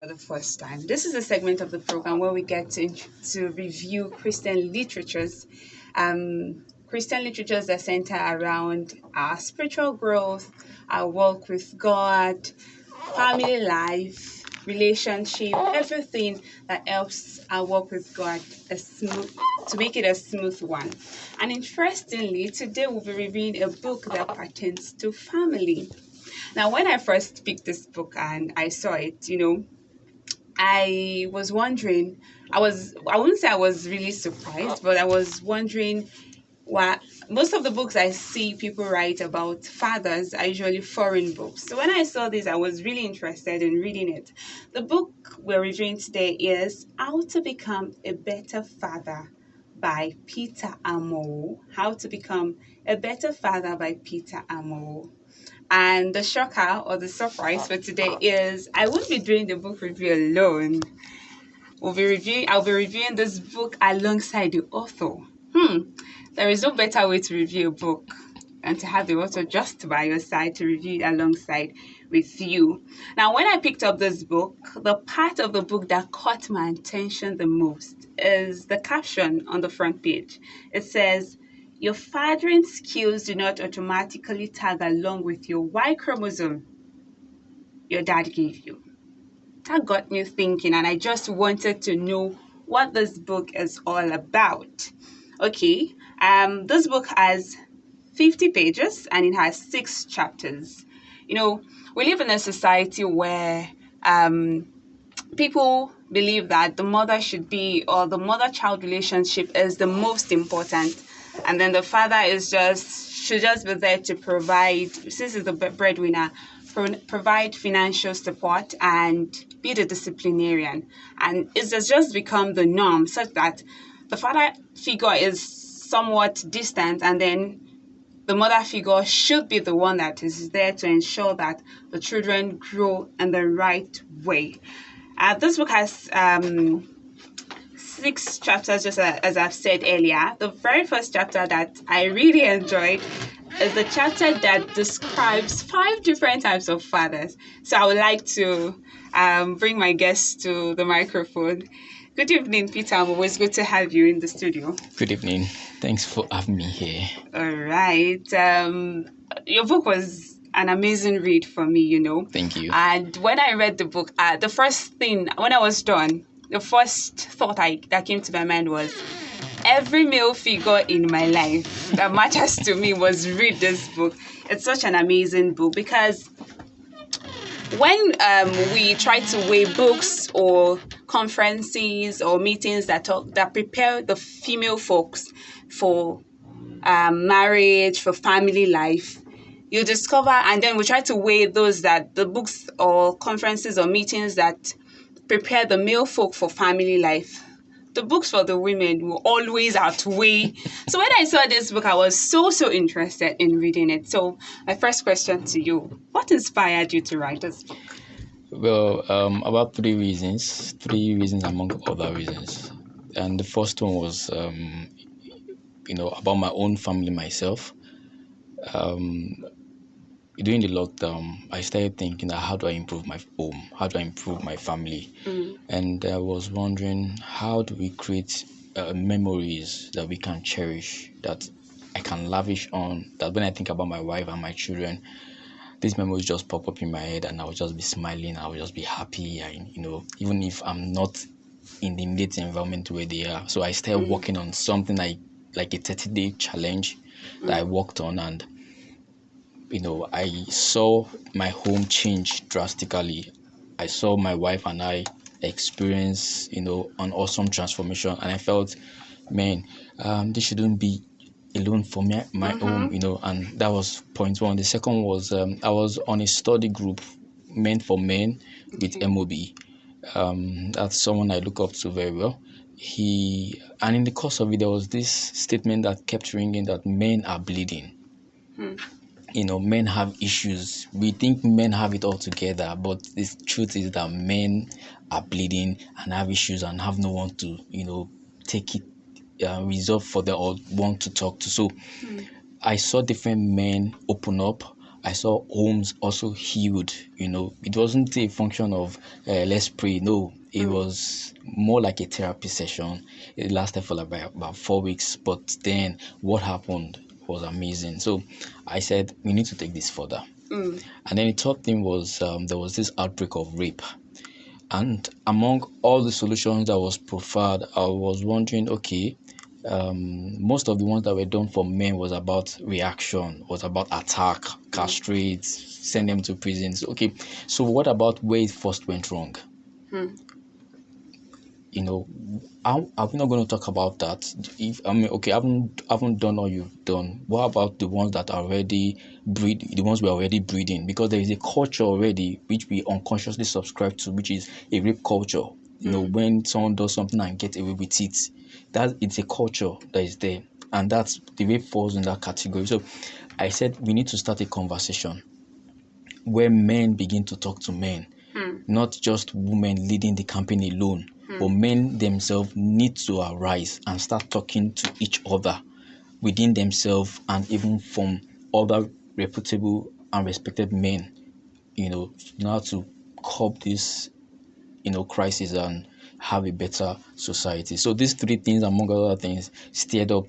For the first time. This is a segment of the program where we get to review Christian literatures. Christian literatures that center around our spiritual growth, our walk with God, family life, relationship, everything that helps our walk with God a smooth to make it a smooth one. And interestingly, today we'll be reviewing a book that pertains to family. Now, when I first picked this book and I saw it, I was wondering, I wouldn't say I was really surprised, but I was wondering why most of the books I see people write about fathers are usually foreign books. So when I saw this, I was really interested in reading it. The book we're reviewing today is How to Become a Better Father by Peter Amo. How to Become a Better Father by Peter Amo. And the shocker or the surprise for today is I won't be doing the book review alone. I'll be reviewing this book alongside the author. There is no better way to review a book than to have the author just by your side to review it alongside with you. Now, when I picked up this book, the part of the book that caught my attention the most is the caption on the front page. It says, "Your fathering skills do not automatically tag along with your Y chromosome your dad gave you." That got me thinking, and I just wanted to know what this book is all about. Okay, this book has 50 pages and it has 6 chapters. We live in a society where people believe that the mother should be, or the mother-child relationship is the most important, and then the father should just be there to provide, since he's the breadwinner, provide financial support and be the disciplinarian. And it has just become the norm, such that the father figure is somewhat distant, and then the mother figure should be the one that is there to ensure that the children grow in the right way. This book has 6 chapters, just as I've said earlier. The very first chapter that I really enjoyed is the chapter that describes 5 different types of fathers. So I would like to bring my guests to the microphone. Good evening, Peter. I'm always good to have you in the studio. Good evening. Thanks for having me here. All right. Your book was an amazing read for me, Thank you. And when I read the book, the first thing, when I was done, the first thought that came to my mind was, every male figure in my life that matters to me was read this book. It's such an amazing book because when we try to weigh books or conferences or meetings that prepare the female folks for marriage, for family life, you discover, and then we try to weigh the books or conferences or meetings that prepare the male folk for family life. The books for the women will always outweigh. So when I saw this book, I was so interested in reading it. So my first question to you, what inspired you to write this book? Well, about 3 reasons among other reasons. And the first one was, about my own family myself. During the lockdown, I started thinking, how do I improve my home? How do I improve my family? And I was wondering, how do we create memories that we can cherish, that I can lavish on, that when I think about my wife and my children, these memories just pop up in my head and I'll just be smiling, I'll just be happy, and even if I'm not in the immediate environment where they are. So I started working on something like a 30-day challenge that I worked on, and I saw my home change drastically. I saw my wife and I experience, an awesome transformation, and I felt, man, this shouldn't be alone for me, my own, and that was point one. The second was, I was on a study group meant for men with MOB. That's someone I look up to very well. And in the course of it, there was this statement that kept ringing, that men are bleeding. Men have issues. We think men have it all together, but the truth is that men are bleeding and have issues and have no one to, take it, resolve for them or want to talk to. So I saw different men open up I saw homes also healed. It wasn't a function of let's pray. No, it was more like a therapy session. It lasted for like about 4 weeks, but then what happened was amazing. So I said we need to take this further. And then the third thing was there was this outbreak of rape. And among all the solutions that was proffered, I was wondering, okay, most of the ones that were done for men was about reaction, was about attack, castrate, send them to prisons. Okay, so what about where it first went wrong? Are we not going to talk about that? Okay, I haven't done all you've done. What about the ones that are already the ones we're already breeding? Because there is a culture already which we unconsciously subscribe to, which is a rape culture. When someone does something and get away with it, that it's a culture that is there, and that's the rape falls in that category. So I said we need to start a conversation where men begin to talk to men, not just women leading the campaign alone, but men themselves need to arise and start talking to each other within themselves and even from other reputable and respected men, now to curb this, crisis and have a better society. So these three things, among other things, stirred up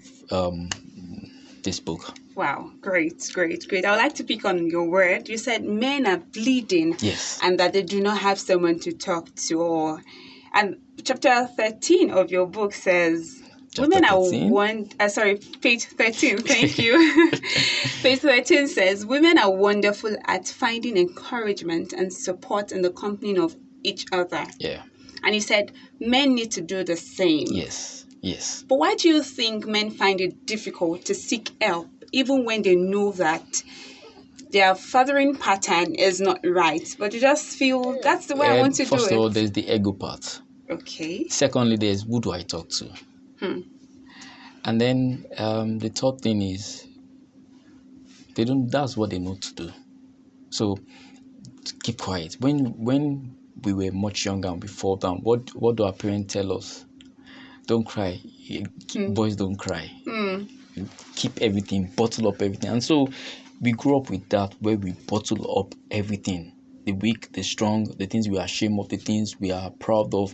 this book. Wow, great, great, great. I would like to pick on your word. You said men are bleeding, yes, and that they do not have someone to talk to. And chapter 13 of your book says, women are page 13, thank you. Page 13 says, women are wonderful at finding encouragement and support in the company of each other. Yeah. And you said, men need to do the same. Yes. But why do you think men find it difficult to seek help, even when they know that their fathering pattern is not right, but you just feel that's the way I want to do it? First of all, there's the ego part. Okay. Secondly, there's who do I talk to? And then the third thing is that's what they know to do. So keep quiet. When we were much younger and we fall down, what do our parents tell us? Don't cry. Boys don't cry. Keep everything, bottle up everything. And so we grew up with that, where we bottle up everything. The weak, the strong, the things we are ashamed of, the things we are proud of.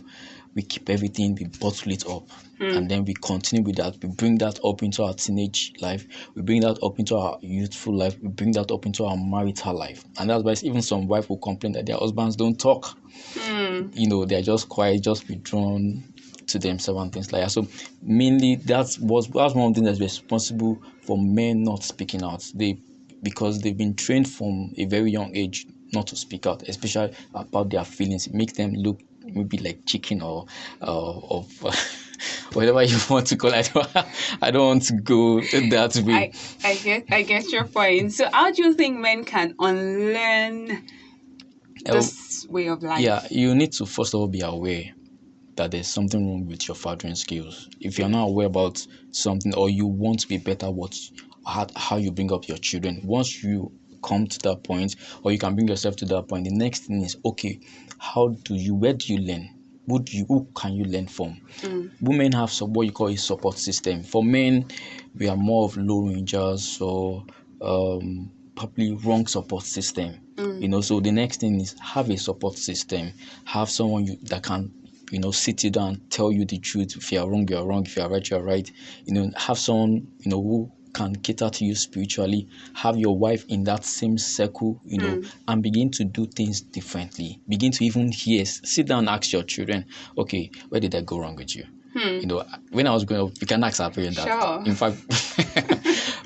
We keep everything, we bottle it up. And then we continue with that. We bring that up into our teenage life. We bring that up into our youthful life. We bring that up into our marital life. And that's why even some wives will complain that their husbands don't talk. They're just quiet, just withdrawn to themselves and things like that. So mainly that's one of the things that's responsible for men not speaking out. Because they've been trained from a very young age not to speak out, especially about their feelings. It makes them look maybe like chicken or of whatever you want to call it. I don't want to go that way. I get your point. So how do you think men can unlearn this way of life? Yeah, you need to first of all be aware that there's something wrong with your fathering skills. If you're not aware about something, or you want to be better how you bring up your children, once you come to that point, or you can bring yourself to that point, the next thing is, okay, where do you learn? Who can you learn from? Women have what you call a support system. For men, we are more of low rangers, or probably wrong support system. So the next thing is have a support system. Have someone that can sit you down, tell you the truth. If you are wrong, you are wrong. If you are right, you are right. Have someone who can cater to you spiritually. Have your wife in that same circle, and begin to do things differently. Begin to even sit down and ask your children, okay, where did I go wrong with you? When I was growing up, you can ask our parents that. Sure. In fact,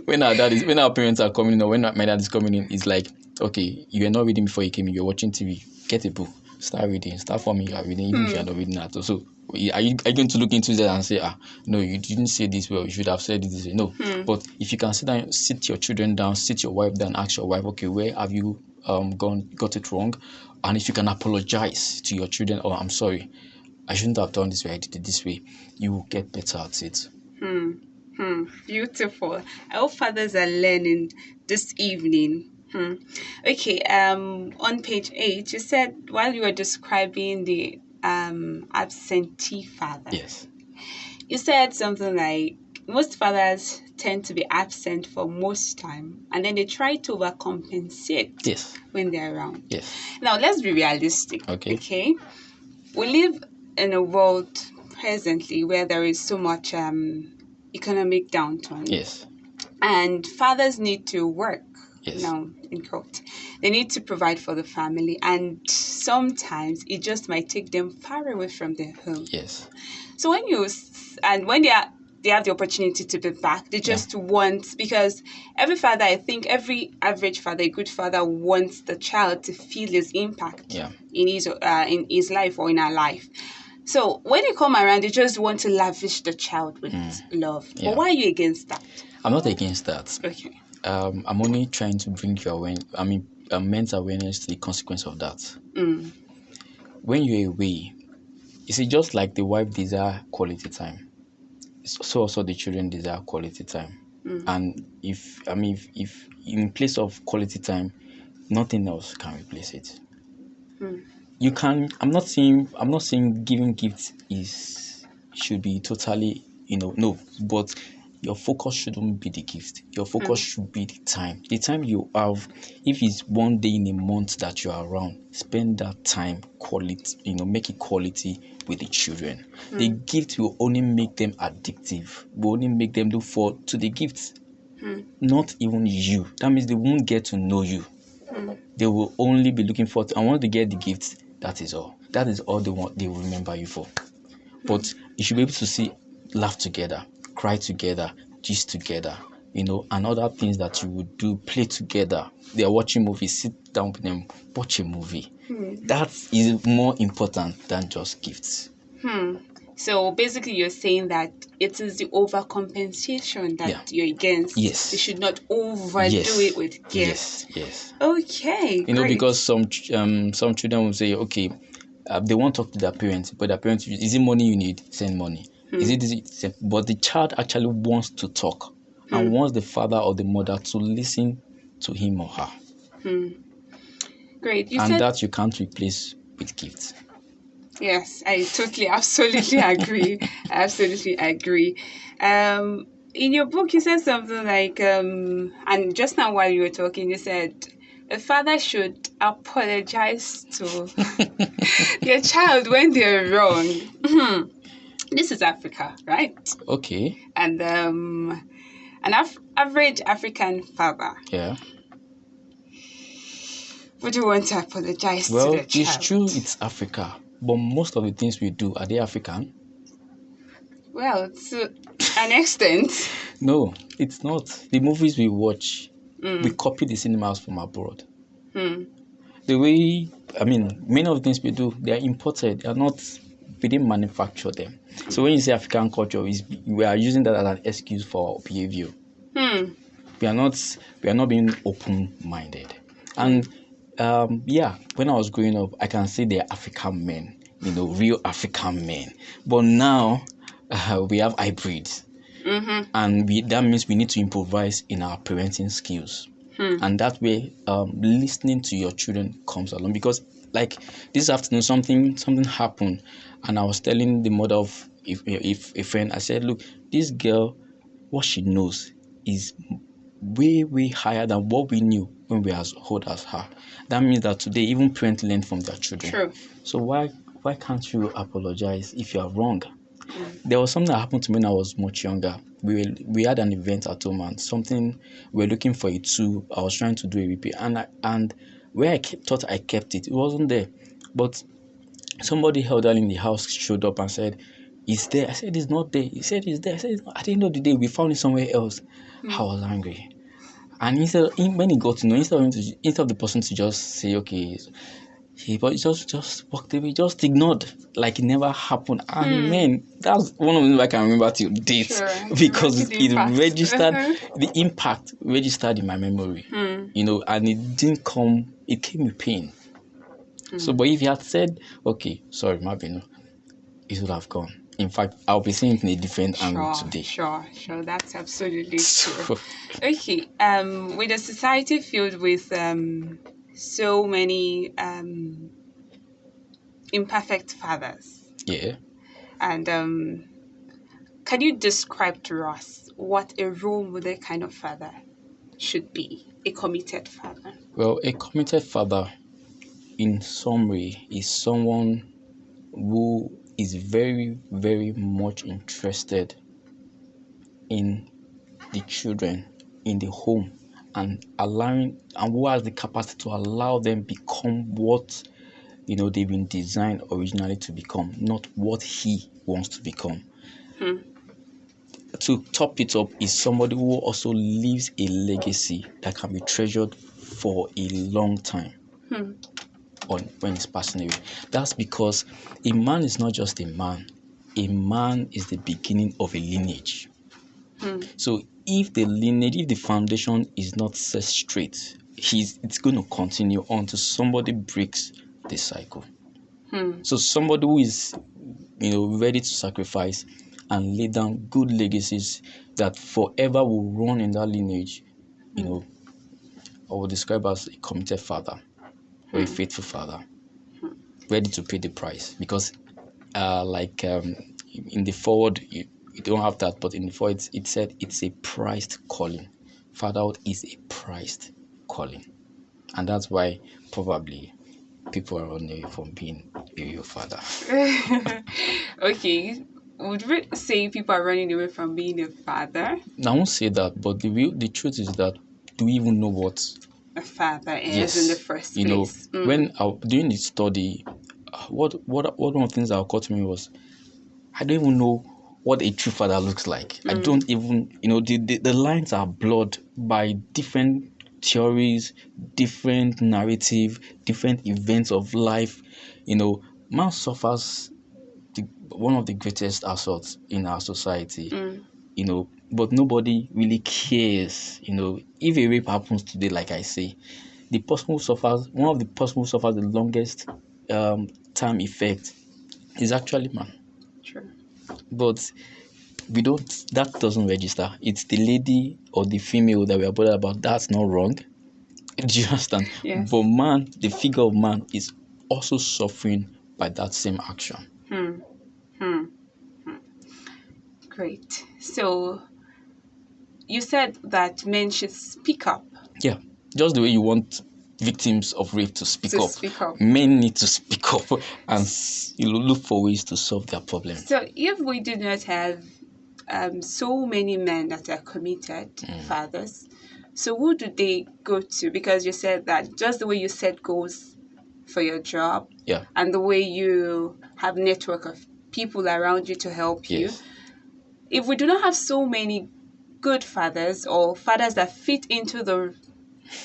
when our parents are coming in, or when my dad is coming in, it's like, okay, you were not reading before you came in, you're watching TV, get a book, start reading, start forming your reading, even if you're not reading at all. So are you going to look into that and say, no, you didn't say this well, you should have said it this way? No. But if you can sit your children down, sit your wife down, ask your wife, okay, where have you got it wrong? And if you can apologize to your children, oh, I'm sorry, I shouldn't have done this way, I did it this way, you will get better at it. Beautiful. I hope fathers are learning this evening. Okay, on page 8, you said, while you were describing the absentee father, Yes. you said something like, most fathers tend to be absent for most time, and then they try to overcompensate Yes. when they're around. Yes. Now, let's be realistic. Okay. Okay, we live in a world presently where there is so much economic downturn, Yes. and fathers need to work. Yes. Now, in quote, they need to provide for the family, and sometimes it just might take them far away from their home. Yes. So when they have the opportunity to be back, they just want, because every father, I think every average father, a good father, wants the child to feel his impact in his life or in her life. So when they come around, they just want to lavish the child with love. Yeah. But why are you against that? I'm not against that. Okay. I'm only trying to bring men's awareness to the consequence of that. When you're away, you see, just like the wife desire quality time, so also the children desire quality time. And if in place of quality time, nothing else can replace it. You can. I'm not saying giving gifts should be totally, no, but your focus shouldn't be the gift. Your focus should be the time. The time you have, if it's one day in a month that you are around, spend that time quality, make it quality with the children. The gift will only make them addictive, will only make them look forward to the gifts. Not even you. That means they won't get to know you. They will only be looking forward to, I want to get the gifts. That is all. That is all they want. They will remember you for. But you should be able to see, laugh together, cry together, gist together, and other things that you would do, play together. They are watching movies, sit down with them, watch a movie. That is more important than just gifts. So basically, you're saying that it is the overcompensation that you're against. Yes. You should not overdo it with gifts. Yes. Okay. Great. Because some children will say, okay, they won't talk to their parents, but their parents, is it money you need? Send money. Is it this? But the child actually wants to talk and wants the father or the mother to listen to him or her. Great. That you can't replace with gifts. Yes, I totally, absolutely agree. Absolutely agree. In your book, you said something like, and just now while you were talking, you said a father should apologize to their child when they're wrong. This is Africa, right? Okay. And average African father. Yeah. Would you want to apologize to Well, the child? it's true, it's Africa, but most of the things we do, are they African? Well, to an extent. No, it's not. The movies we watch, we copy the cinemas from abroad. The way, many of the things we do, they are imported. They are not, we didn't manufacture them. So when you say African culture, we are using that as an excuse for behavior. We are not being open-minded. And when I was growing up, I can say they're African men, real African men. But now we have hybrids. And that means we need to improvise in our parenting skills. And that way, listening to your children comes along. Because like this afternoon, something happened, and I was telling the mother of if a friend, I said, look, this girl, what she knows is way, way higher than what we knew when we were as old as her. That means that today, even parents learn from their children. True. So why can't you apologize if you are wrong? There was something that happened to me when I was much younger. We had an event at home, and we were looking for a tool. I was trying to do a repair, and where I thought I kept it, it wasn't there. But somebody elderly in the house showed up and said, "It's there." I said, "It's not there." He said, "It's there." I said, "At the end of the day, we found it somewhere else." I was angry. And when he got to know, instead of the person to just say, okay, he just walked away, just ignored, like it never happened. And man, that's one of them I can remember till date. Sure. Because it registered, the impact registered in my memory, and it didn't come, it came with pain. So, but if he had said, okay, sorry, Mabino, it would have gone. In fact, I'll be seeing it in a different angle today. Sure. That's absolutely true. Okay. With a society filled with so many imperfect fathers. Yeah. And can you describe to us what a role model kind of father should be? A committed father. Well, a committed father, in summary, is someone who is very, very much interested in the children in the home and who has the capacity to allow them become what they've been designed originally to become, not what he wants to become. To top it up, is somebody who also leaves a legacy that can be treasured for a long time when he's passing away. That's because a man is not just a man. A man is the beginning of a lineage. So if the foundation is not set straight, it's going to continue until somebody breaks the cycle. So somebody who is ready to sacrifice and lay down good legacies that forever will run in that lineage, I would describe as a committed father or a faithful father, ready to pay the price. Because in the forward, you don't have that, but in the forward it said it's a prized calling. Fatherhood is a prized calling, and that's why probably people are running away from being a real father. Okay, would we say people are running away from being a father? I won't say that, but the truth is that, do we even know what a father is in the first place? When doing the study, what one of the things that occurred to me was, I don't even know what a true father looks like. I don't even, the lines are blurred by different theories, different narrative, different events of life. Man suffers one of the greatest assaults in our society. But nobody really cares. If a rape happens today, like I say, one of the person who suffers the longest time effect is actually man. True. But that doesn't register. It's the lady or the female that we are bothered about. That's not wrong. Do you understand? Yes. But man, the figure of man, is also suffering by that same action. Great. So you said that men should speak up. Yeah. Just the way you want victims of rape to speak up. Speak up. Men need to speak up and look for ways to solve their problem. So if we do not have so many men that are committed fathers, so who do they go to? Because you said that just the way you set goals for your job, and the way you have network of people around you to help you. If we do not have so many good fathers or fathers that fit into the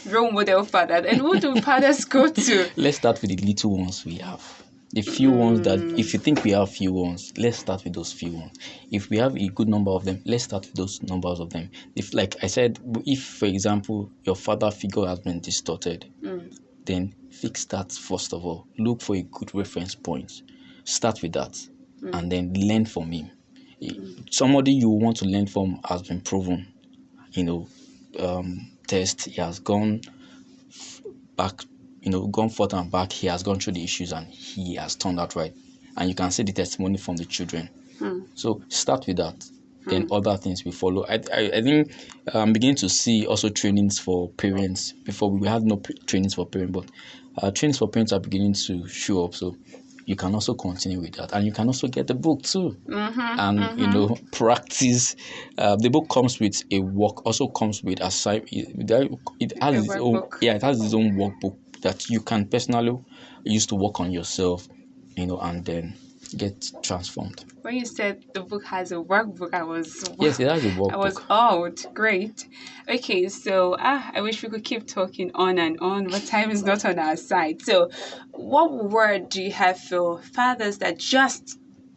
role model father, then who do fathers go to? Let's start with the little ones we have. The few ones that, if you think we have few ones, let's start with those few ones. If we have a good number of them, let's start with those numbers of them. If, like I said, if, for example, your father figure has been distorted, then fix that first of all. Look for a good reference point. Start with that, and then learn from him. Somebody you want to learn from has been proven. Test. He has gone back, gone forth and back. He has gone through the issues and he has turned out right. And you can see the testimony from the children. So start with that. Then other things will follow. I think I'm beginning to see also trainings for parents. Before we had no trainings for parents, but trainings for parents are beginning to show up. So you can also continue with that, and you can also get the book too, and practice. The book comes with a work, also comes with a side. It has its own, it has its own workbook that you can personally use to work on yourself, and then get transformed. When you said the book has a workbook, yes, it has a workbook. I was out. Great. Okay, so I wish we could keep talking on and on, but time is not on our side. So, what word do you have for fathers that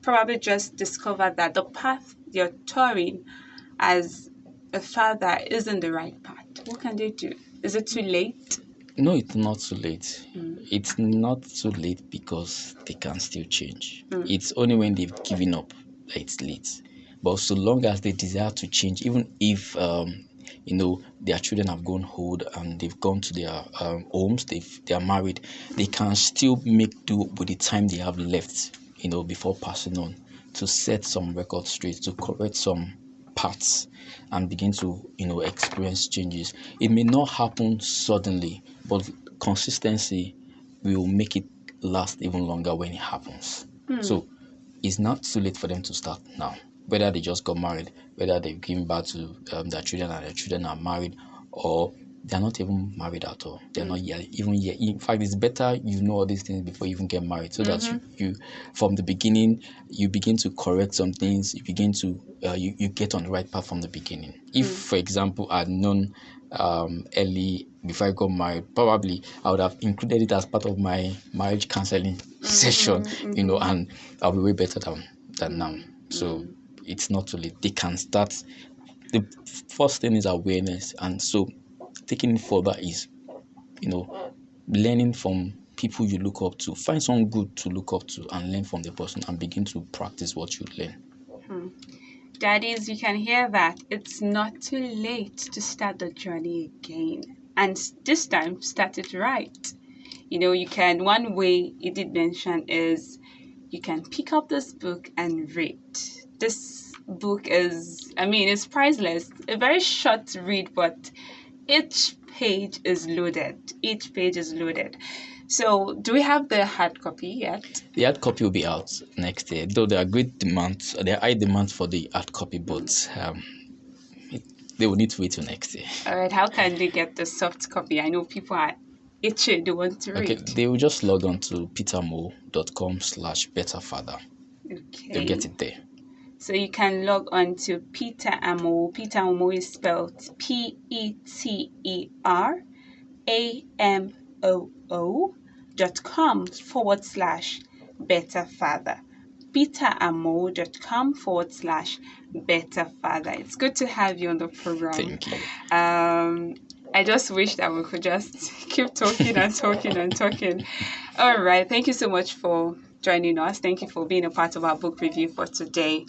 probably just discovered that the path you're touring as a father isn't the right path? What can they do? Is it too late? No, it's not too late. It's not too late because they can still change. It's only when they've given up that it's late. But so long as they desire to change, even if their children have gone old and they've gone to their homes, they are married, they can still make do with the time they have left, before passing on to set some records straight, to correct some parts, and begin to experience changes. It may not happen suddenly, but consistency will make it last even longer when it happens. So it's not too late for them to start now. Whether they just got married, whether they've given birth to their children and their children are married, or they're not even married at all. They're not yet, even yet. In fact, it's better you know all these things before you even get married, so that you from the beginning, you begin to correct some things. You begin to you get on the right path from the beginning. If, for example, I'd known early before I got married, probably I would have included it as part of my marriage counseling session, and I'll be way better than now. So it's not too late. They can start. The first thing is awareness, and so taking it further is, learning from people you look up to. Find someone good to look up to and learn from the person and begin to practice what you learn. Daddies, you can hear that. It's not too late to start the journey again. And this time, start it right. You can, one way it did mention is you can pick up this book and read. This book is, it's priceless. A very short read, but each page is loaded. So, do we have the hard copy yet? The hard copy will be out next year, though there are high demands for the hard copy, but they will need to wait till next year. All right, how can they get the soft copy? I know people are itching, they want to read. Okay, they will just log on to petermo.com/betterfather. Okay. They'll get it there. So you can log on to Peter Amo. Peter Amo is spelled peterAmoo.com/betterfather. peteramo.com/betterfather. It's good to have you on the program. Thank you. I just wish that we could just keep talking and talking and talking. All right. Thank you so much for joining us. Thank you for being a part of our book review for today.